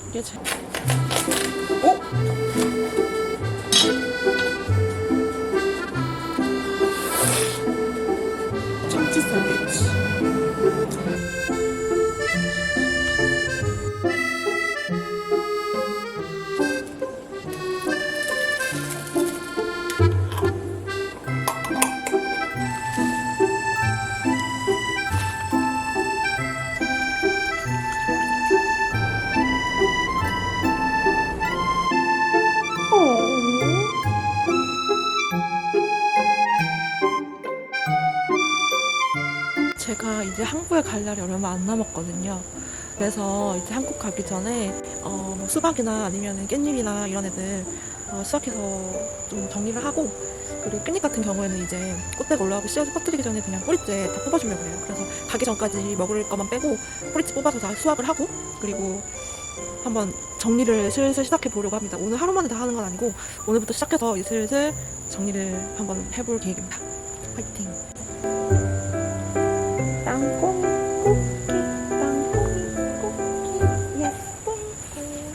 이게 제... 참치 샌드위치. 제가 이제 한국에 갈 날이 얼마 안 남았거든요. 그래서 이제 한국 가기 전에 뭐 수박이나 아니면 깻잎이나 이런 애들 수확해서 좀 정리를 하고, 그리고 깻잎 같은 경우에는 이제 꽃대가 올라오고 씨앗을 퍼뜨리기 전에 그냥 뿌리째 다 뽑아주려고 해요. 그래서 가기 전까지 먹을 것만 빼고 뿌리째 뽑아서 다 수확을 하고, 그리고 한번 정리를 슬슬 시작해 보려고 합니다. 오늘 하루 만에 다 하는 건 아니고 오늘부터 시작해서 이제 슬슬 정리를 한번 해볼 계획입니다. 화이팅! 땅콩 쿠키, 땅콩이 쿠키, 예쁜 고양.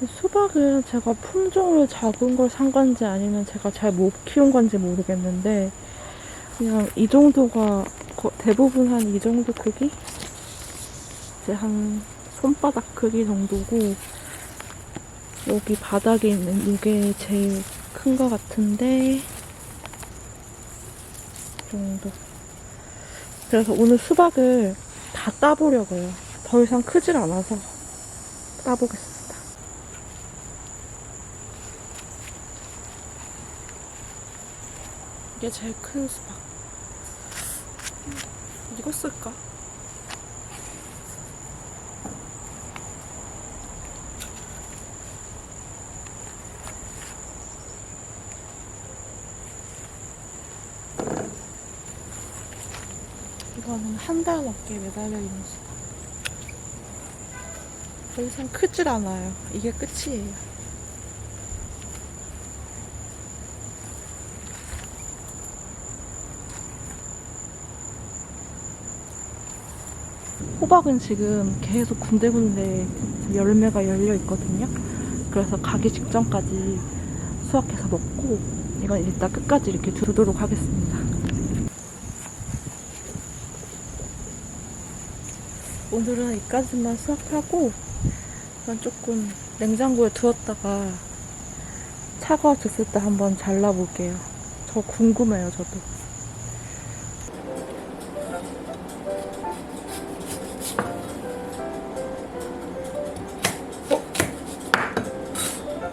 수박은 제가 품종을 작은 걸 산 건지 아니면 제가 잘 못 키운 건지 모르겠는데, 그냥 이 정도가 대부분 한 이 정도 크기? 이제 한 손바닥 크기 정도고, 여기 바닥에 있는 이게 제일 큰 것 같은데, 이 정도. 그래서 오늘 수박을 다 따보려고요. 더 이상 크질 않아서 따보겠습니다. 이게 제일 큰 수박. 이거 쓸까? 이거는 한 달 넘게 매달려 있는 수박. 더 이상 크질 않아요. 이게 끝이에요. 호박은 지금 계속 군데군데 열매가 열려 있거든요. 그래서 가기 직전까지 수확해서 먹고, 이건 일단 끝까지 이렇게 두도록 하겠습니다. 오늘은 여기까지만 수확하고, 이건 조금 냉장고에 두었다가 차가워졌을 때 한번 잘라볼게요. 저 궁금해요, 저도.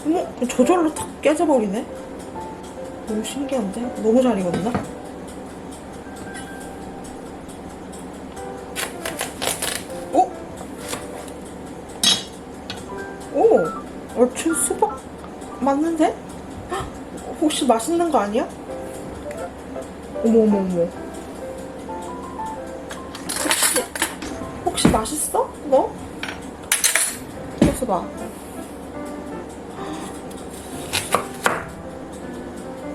어머, 저절로 탁 깨져버리네? 너무 신기한데? 너무 잘 익었나? 오! 오! 얼추 수박 맞는데? 헉, 혹시 맛있는 거 아니야? 어머어머어머. 혹시 맛있어? 너? 이거 봐.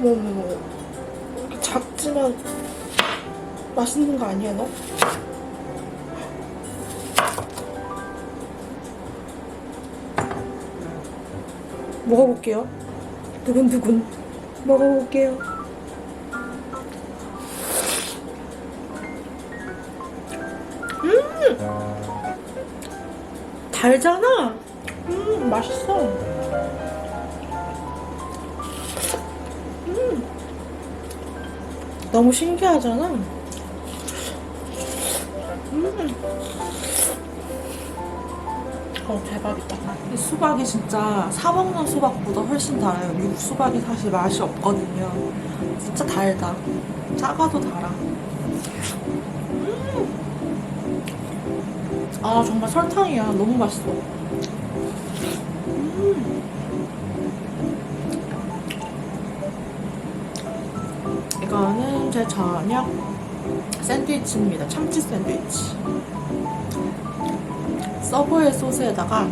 어머어머. 이렇게 작지만 맛있는 거 아니야, 너? 먹어볼게요. 두근두근. 먹어볼게요. 달잖아. 맛있어. 너무 신기하잖아. 대박이다. 이 수박이 진짜 사 먹는 수박보다 훨씬 달아요. 미국 수박이 사실 맛이 없거든요. 진짜 달다. 작아도 달아. 아, 정말 설탕이야. 너무 맛있어. 이거는 제 저녁 샌드위치입니다. 참치 샌드위치. 서브웨이 소스에다가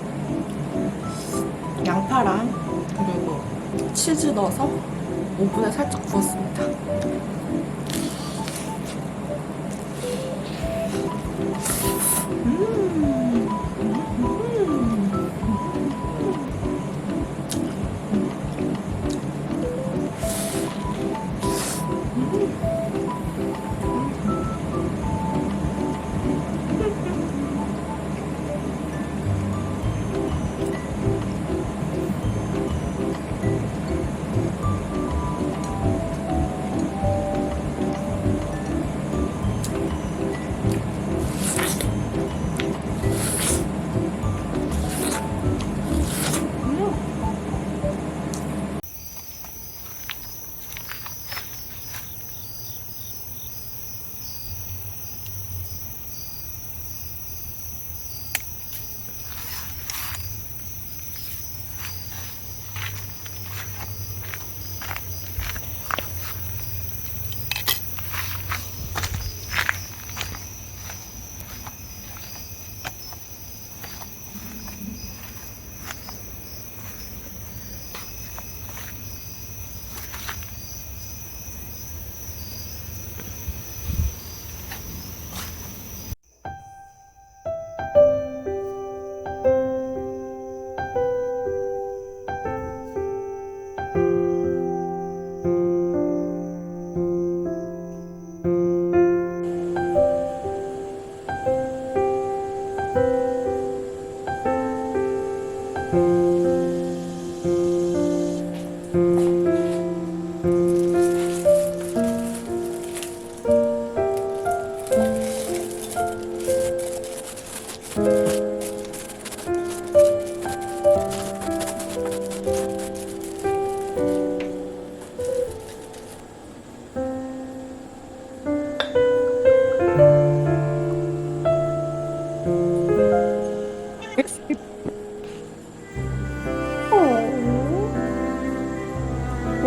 양파랑 그리고 치즈 넣어서 오븐에 살짝 구웠습니다.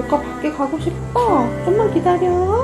모카 밖에 가고 싶어. 좀만 기다려.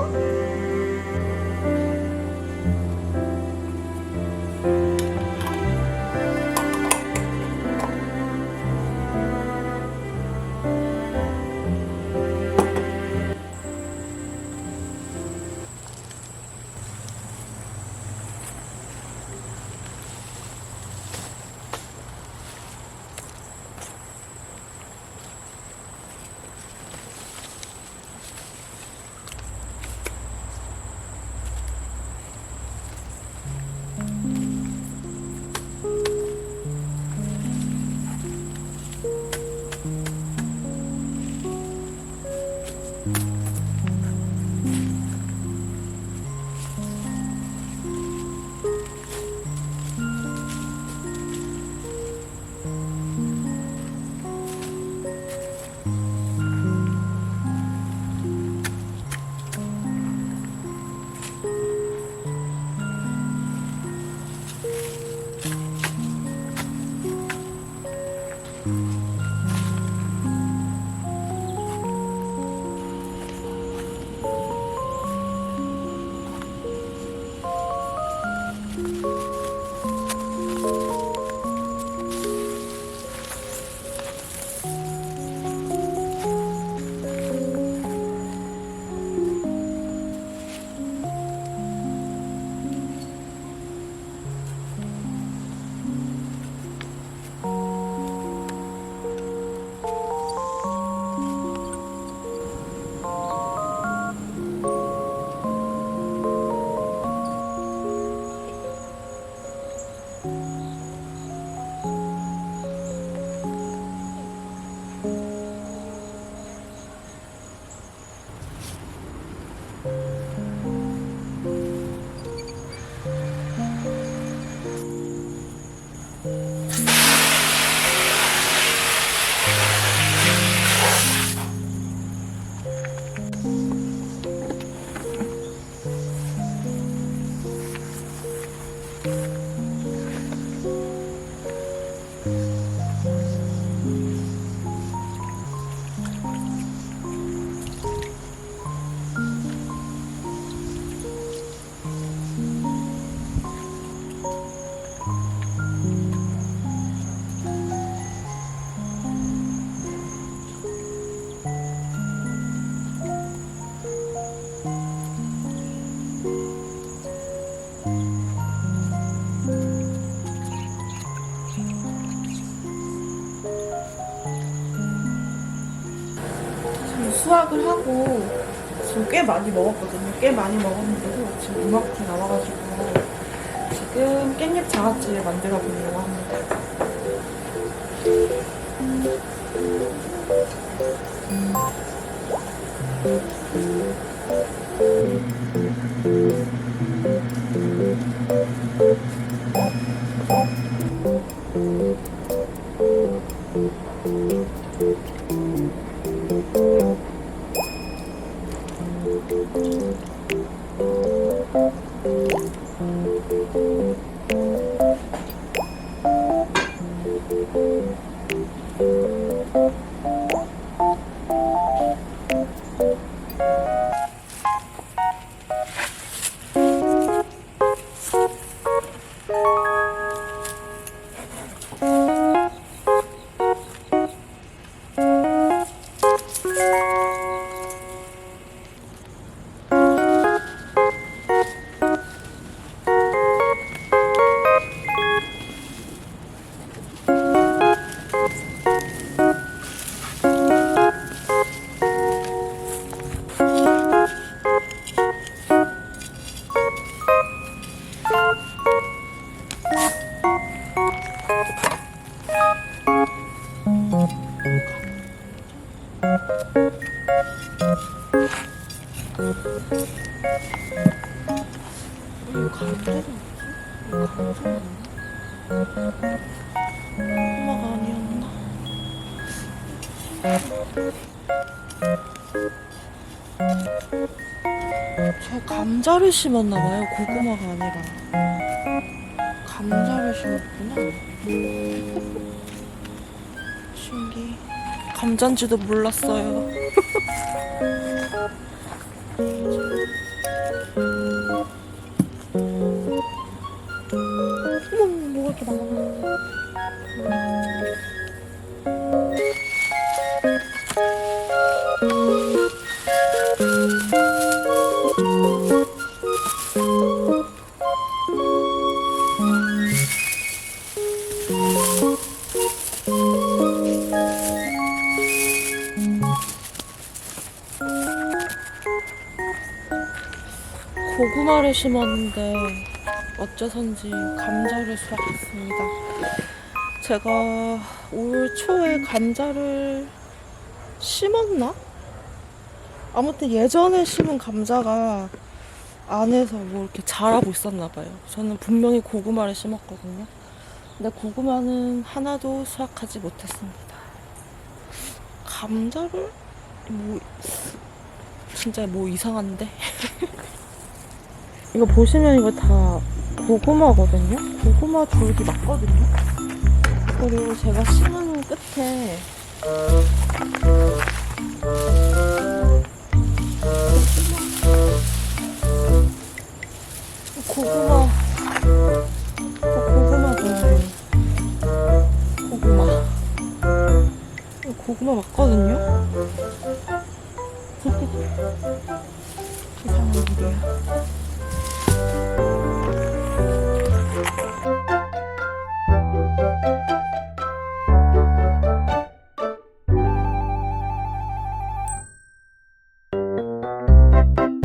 수확을 하고 지금 꽤 많이 먹었거든요. 꽤 많이 먹었는데도 지금 이만큼 남아가지고 지금 깻잎 장아찌를 만들어 보려고 합니다. 엄마가 아니었나? 저 감자를 심었나봐요. 고구마가 아니라 감자를 심었구나. 신기. 감자인지도 몰랐어요. 어머, 뭐가 이렇게 많아. 고구마를 심었는데 어째선지 감자를 수확했습니다. 제가 올 초에 감자를 심었나? 아무튼 예전에 심은 감자가 안에서 뭐 이렇게 자라고 있었나봐요. 저는 분명히 고구마를 심었거든요. 근데 고구마는 하나도 수확하지 못했습니다. 감자를? 뭐 진짜 뭐 이상한데? 이거 보시면 이거 다 고구마거든요? 고구마 줄기 맞거든요? 그리고 제가 심은 끝에 고구마잖아요. 고구마 맞거든요? 이상한 일이야.